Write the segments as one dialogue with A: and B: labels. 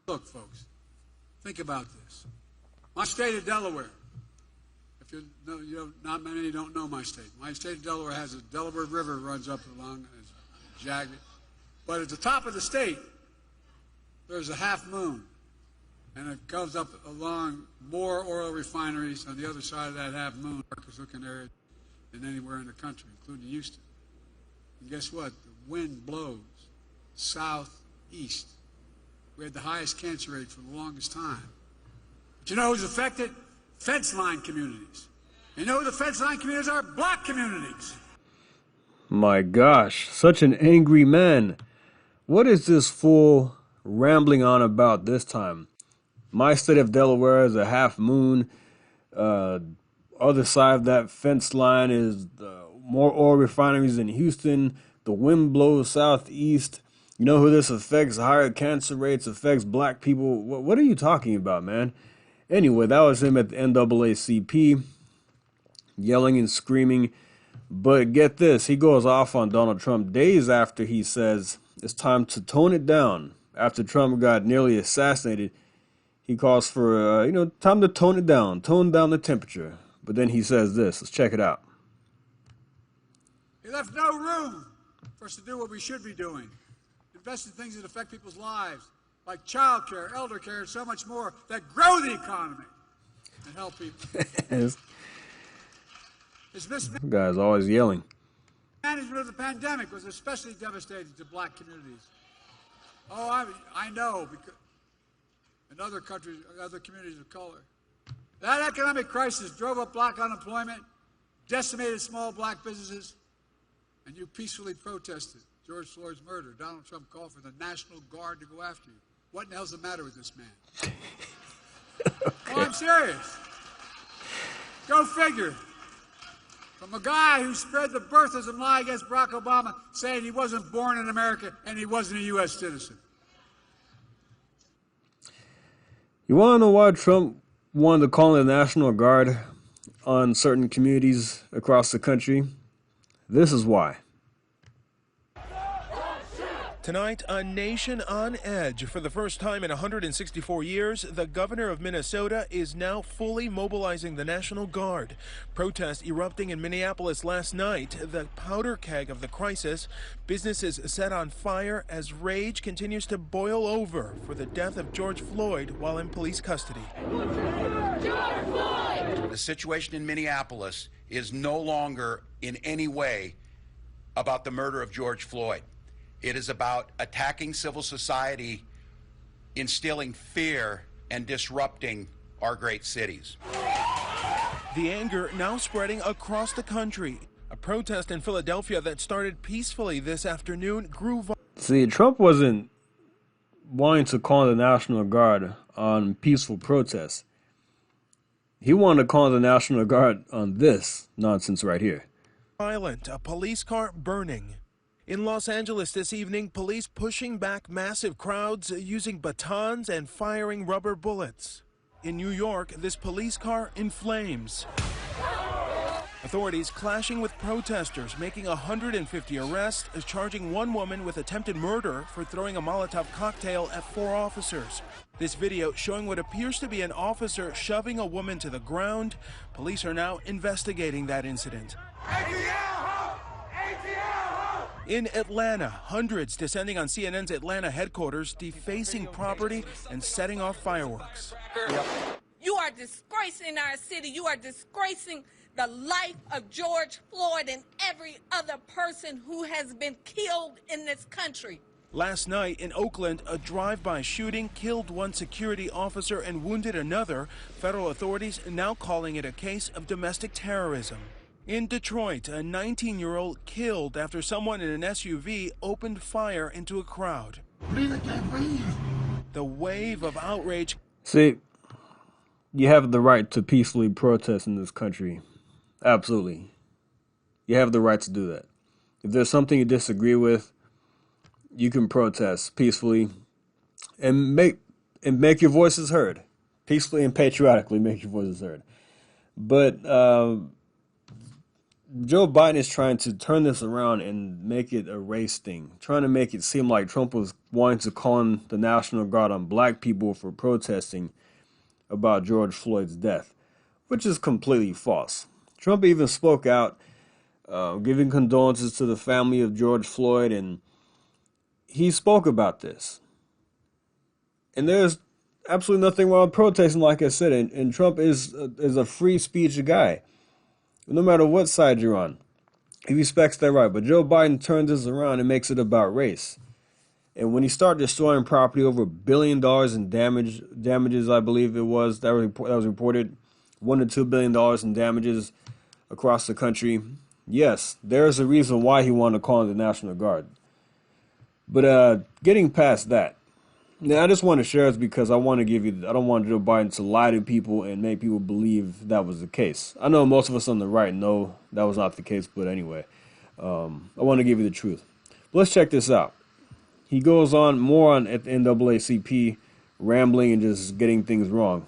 A: Look, folks, think about this. My state of Delaware, if you know, not many don't know my state. My state of Delaware has a Delaware River runs up along, it's jagged. But at the top of the state, there's a half moon, and it goes up along more oil refineries on the other side of that half moon, darkest looking area than anywhere in the country, including Houston. And guess what? The wind blows southeast. We had the highest cancer rate for the longest time. But you know who's affected? Fence line communities. You know who the fence line communities are? Black communities.
B: My gosh, such an angry man. What is this fool rambling on about this time? My state of Delaware is a half moon. Other side of that fence line is more oil refineries in Houston. The wind blows southeast. You know who this affects? Higher cancer rates, affects black people. What are you talking about, man? Anyway, that was him at the NAACP, yelling and screaming. But get this, he goes off on Donald Trump days after he says it's time to tone it down. After Trump got nearly assassinated, he calls for, time to tone it down, tone down the temperature. But then he says this. Let's check it out.
A: He left no room for us to do what we should be doing. Invest in things that affect people's lives, like child care, elder care, and so much more, that grow the economy and help people.
B: This guy's always yelling.
A: Management of the pandemic was especially devastating to black communities. Oh, I know, because in other countries, other communities of color. That economic crisis drove up black unemployment, decimated small black businesses, and you peacefully protested George Floyd's murder. Donald Trump called for the National Guard to go after you. What in the hell's the matter with this man? Okay. Oh, I'm serious. Go figure. From a guy who spread the birthism lie against Barack Obama, saying he wasn't born in America and he wasn't a U.S. citizen.
B: You want to know why Trump wanted to call in the National Guard on certain communities across the country? This is why.
C: Tonight, a nation on edge. For the first time in 164 years, the governor of Minnesota is now fully mobilizing the National Guard. Protests erupting in Minneapolis last night, the powder keg of the crisis. Businesses set on fire as rage continues to boil over for the death of George Floyd while in police custody.
D: George Floyd! The situation in Minneapolis is no longer in any way about the murder of George Floyd. It is about attacking civil society, instilling fear, and disrupting our great cities.
C: The anger now spreading across the country. A protest in Philadelphia that started peacefully this afternoon grew violent.
B: See, Trump wasn't wanting to call the National Guard on peaceful protests. He wanted to call the National Guard on this nonsense right here.
C: Violent, a police car burning. In Los Angeles this evening, police pushing back massive crowds using batons and firing rubber bullets. In New York, this police car in flames. Authorities clashing with protesters, making 150 arrests, charging one woman with attempted murder for throwing a Molotov cocktail at 4 officers. This video showing what appears to be an officer shoving a woman to the ground. Police are now investigating that incident. In Atlanta, hundreds descending on CNN's Atlanta headquarters, defacing property and setting off fireworks.
E: You are disgracing our city. You are disgracing the life of George Floyd and every other person who has been killed in this country.
C: Last night in Oakland, a drive-by shooting killed one security officer and wounded another. Federal authorities now calling it a case of domestic terrorism. In Detroit, a 19-year-old killed after someone in an SUV opened fire into a crowd. The wave of outrage.
B: See, you have the right to peacefully protest in this country. Absolutely. You have the right to do that. If there's something you disagree with, you can protest peacefully and make your voices heard. Peacefully and patriotically make your voices heard. But Joe Biden is trying to turn this around and make it a race thing, trying to make it seem like Trump was wanting to call in the National Guard on black people for protesting about George Floyd's death, which is completely false. Trump even spoke out, giving condolences to the family of George Floyd, and he spoke about this. And there's absolutely nothing wrong with protesting, like I said, and Trump is a free speech guy. No matter what side you're on, he respects that right. But Joe Biden turns this around and makes it about race. And when he started destroying property, over $1 billion in damages, I believe it was, that was reported, $1 to $2 billion in damages across the country. Yes, there's a reason why he wanted to call in the National Guard. But getting past that, now I just want to share this because I want to give you, I don't want Joe Biden to lie to people and make people believe that was the case. I know most of us on the right know that was not the case, but anyway, I want to give you the truth. Let's check this out. He goes on more on at the NAACP, rambling and just getting things wrong.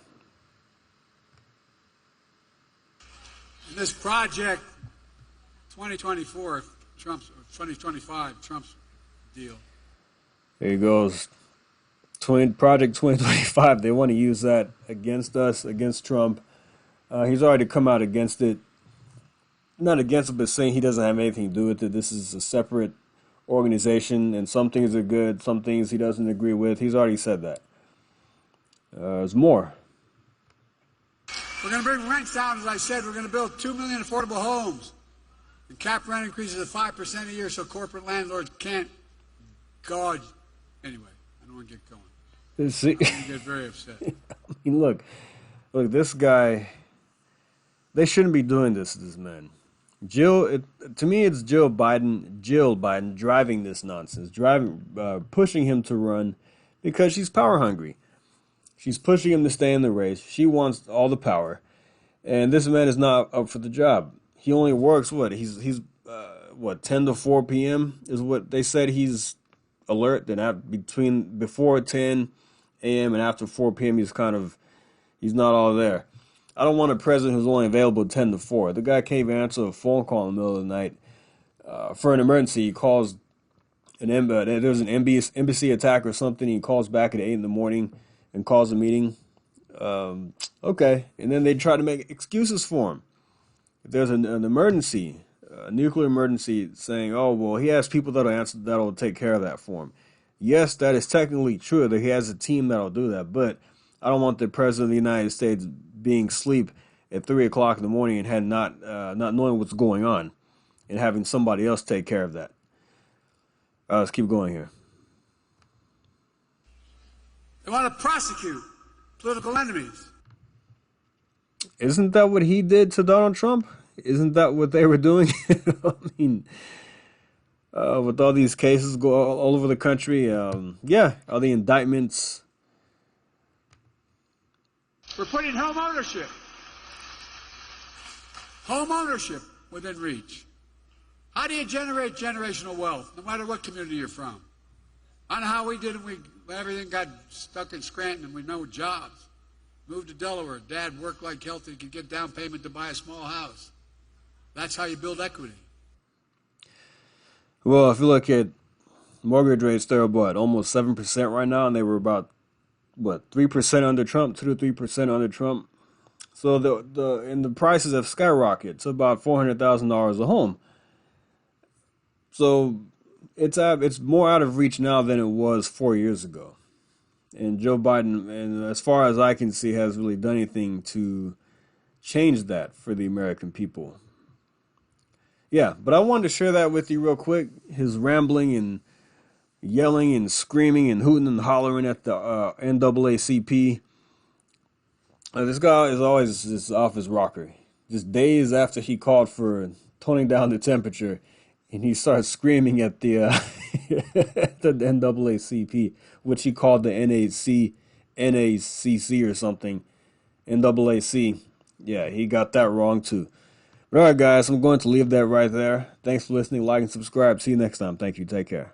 A: In this project, 2024, Trump's 2025, Trump's deal.
B: There he goes. Project 2025. They want to use that against us, against Trump. He's already come out against it. Not against it, but saying he doesn't have anything to do with it. This is a separate organization, and some things are good, some things he doesn't agree with. He's already said that. There's more.
A: We're going to bring rents down, as I said. We're going to build 2 million affordable homes and cap rent increases of 5% a year so corporate landlords can't gouge. Anyway, I don't want to get going.
B: See,
A: I'm going to get very upset.
B: I mean, look, this guy, they shouldn't be doing this to this man. To me, it's Jill Biden driving this nonsense, pushing him to run because she's power hungry. She's pushing him to stay in the race. She wants all the power, and this man is not up for the job. He only works he's 10 to 4 p.m. is what they said. He's alert. Then before 10 a.m. and after 4 p.m. he's not all there. I don't want a president who's only available 10 to 4. The guy can't even answer a phone call in the middle of the night for an emergency. He calls there's an embassy attack or something. He calls back at 8 in the morning and calls a meeting. Okay, and then they try to make excuses for him. If there's an emergency, a nuclear emergency, saying, "Oh well, he has people that'll take care of that for him." Yes, that is technically true that he has a team that'll do that, but I don't want the president of the United States being asleep at 3 o'clock in the morning and not knowing what's going on and having somebody else take care of that. Let's keep going here.
A: They want to prosecute political enemies.
B: Isn't that what he did to Donald Trump? Isn't that what they were doing? I mean, with all these cases go all over the country, yeah, all the indictments.
A: We're putting home ownership within reach. How do you generate generational wealth, no matter what community you're from? I know how we did it. Everything got stuck in Scranton and we no jobs. Moved to Delaware. Dad worked like healthy, could get down payment to buy a small house. That's how you build equity.
B: Well, if you look at mortgage rates, they're almost 7% right now, and they were about 3% under Trump, 2 to 3% under Trump. So the prices have skyrocketed to about $400,000 a home. So it's more out of reach now than it was 4 years ago. And Joe Biden, and as far as I can see, has really done anything to change that for the American people. Yeah, but I wanted to share that with you real quick. His rambling and yelling and screaming and hooting and hollering at the NAACP. This guy is always just off his rocker. Just days after he called for toning down the temperature, and he starts screaming at the the NAACP, which he called the NAACC or something. NAAC. Yeah, he got that wrong too. But all right, guys, I'm going to leave that right there. Thanks for listening. Like and subscribe. See you next time. Thank you. Take care.